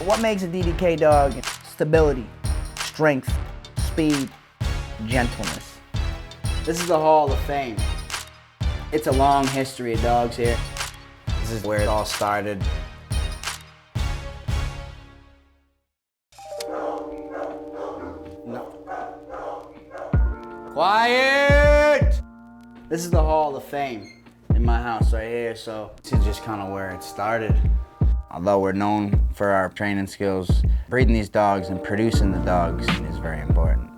What makes a DDK dog? Stability, strength, speed, gentleness. This is the Hall of Fame. It's a long history of dogs here. This is where it all started. No. Quiet! This is the Hall of Fame in my house right here, so this is just kind of where it started. Although we're known for our training skills, breeding these dogs and producing the dogs is very important.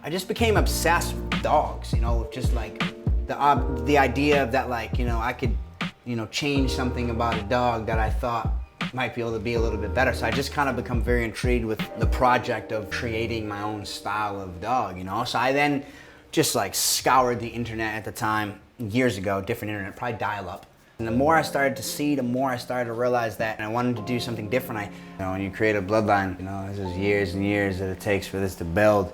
I just became obsessed with dogs, you know, just like the idea of that, like, you know, I could, you know, change something about a dog that I thought might be able to be a little bit better. So I just kind of become very intrigued with the project of creating my own style of dog, you know? So I then just like scoured the internet at the time, years ago, different internet, probably dial-up. And the more I started to see, the more I started to realize that I wanted to do something different. You know, when you create a bloodline, you know, this is years and years that it takes for this to build.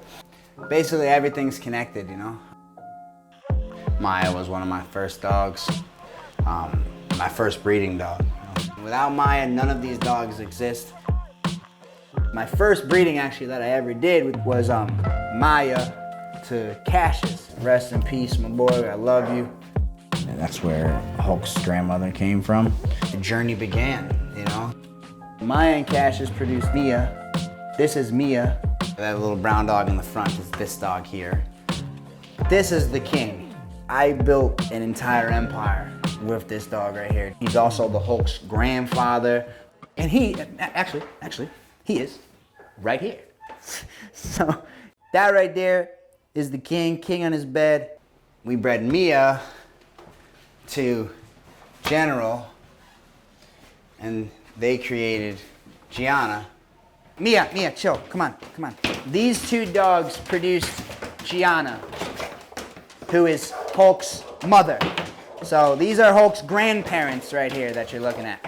Basically, everything's connected, you know? Maya was one of my first dogs, my first breeding dog. You know? Without Maya, none of these dogs exist. My first breeding, actually, that I ever did was Maya to Cassius. Rest in peace, my boy, I love you. And that's where Hulk's grandmother came from. The journey began, you know? Maya and Cassius produced Mia. This is Mia. That little brown dog in the front is this dog here. This is the king. I built an entire empire with this dog right here. He's also the Hulk's grandfather. And he, actually, he is right here. So that right there is the king on his bed. We bred Mia to General, and they created Gianna. Mia, chill, come on. These two dogs produced Gianna, who is Hulk's mother. So these are Hulk's grandparents right here that you're looking at,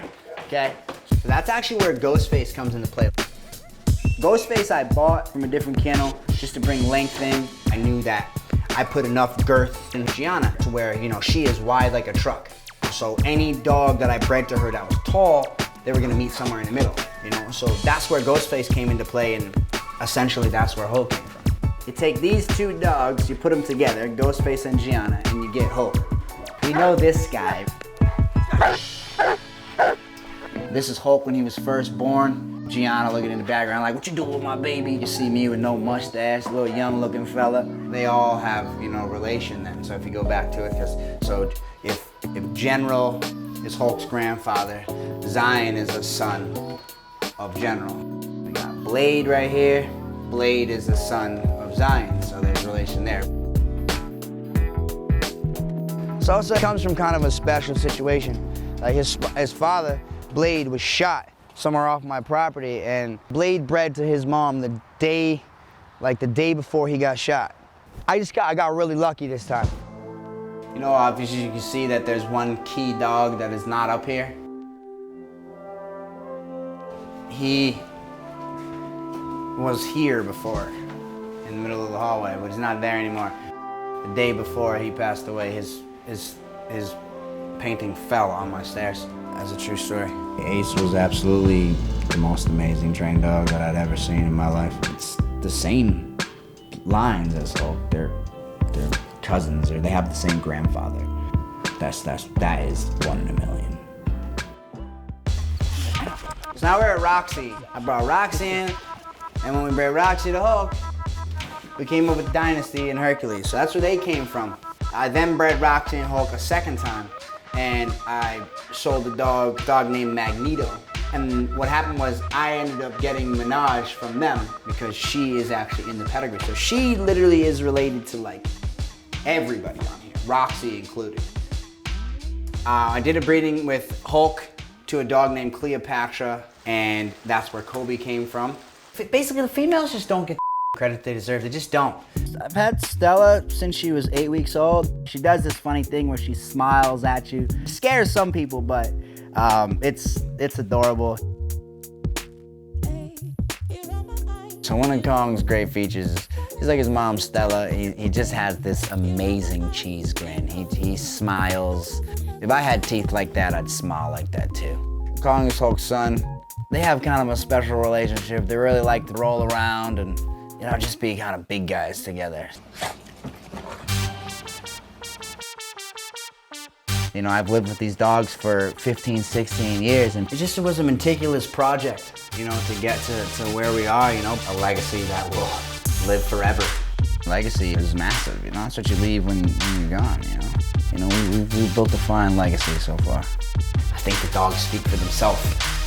okay? So that's actually where Ghostface comes into play. Ghostface I bought from a different kennel just to bring length in. I knew that I put enough girth in Gianna to where, you know, she is wide like a truck. So any dog that I bred to her that was tall, they were gonna meet somewhere in the middle, you know? So that's where Ghostface came into play, and essentially that's where Hulk came from. You take these two dogs, you put them together, Ghostface and Gianna, and you get Hulk. We know this guy. This is Hulk when he was first born. Gianna looking in the background like, what you doing with my baby? You see me with no mustache, little young looking fella. They all have, you know, relation then. So if you go back to it, if General is Hulk's grandfather, Zion is a son of General. We got Blade right here. Blade is the son of Zion, so there's relation there. Sosa comes from kind of a special situation. Like his father, Blade, was shot somewhere off my property, and Blade bred to his mom the day before he got shot. I got really lucky this time. You know, obviously you can see that there's one key dog that is not up here. He was here before, in the middle of the hallway, but he's not there anymore. The day before he passed away, his painting fell on my stairs. That's a true story. Ace was absolutely the most amazing trained dog that I'd ever seen in my life. It's the same lines as Hulk. They're cousins, or they have the same grandfather. That is 1 in a million. So now we're at Roxie. I brought Roxie in, and when we bred Roxie to Hulk, we came up with Dynasty and Hercules. So that's where they came from. I then bred Roxie and Hulk a second time, and I sold a dog named Magneto. And what happened was I ended up getting Minaj from them because she is actually in the pedigree. So she literally is related to like everybody on here, Roxie included. I did a breeding with Hulk to a dog named Cleopatra, and that's where Kobe came from. Basically, the females just don't get the credit they deserve. They just don't. I've had Stella since she was 8 weeks old. She does this funny thing where she smiles at you. It scares some people, but it's adorable. So one of Kong's great features is he's like his mom, Stella. He just has this amazing cheese grin. He smiles. If I had teeth like that, I'd smile like that too. Kong is Hulk's son. They have kind of a special relationship. They really like to roll around and, you know, just be kind of big guys together. You know, I've lived with these dogs for 15, 16 years, and it was a meticulous project, you know, to get to where we are, you know, a legacy that will live forever. Legacy is massive, you know, that's what you leave when you're gone, you know. You know, we've built a fine legacy so far. I think the dogs speak for themselves.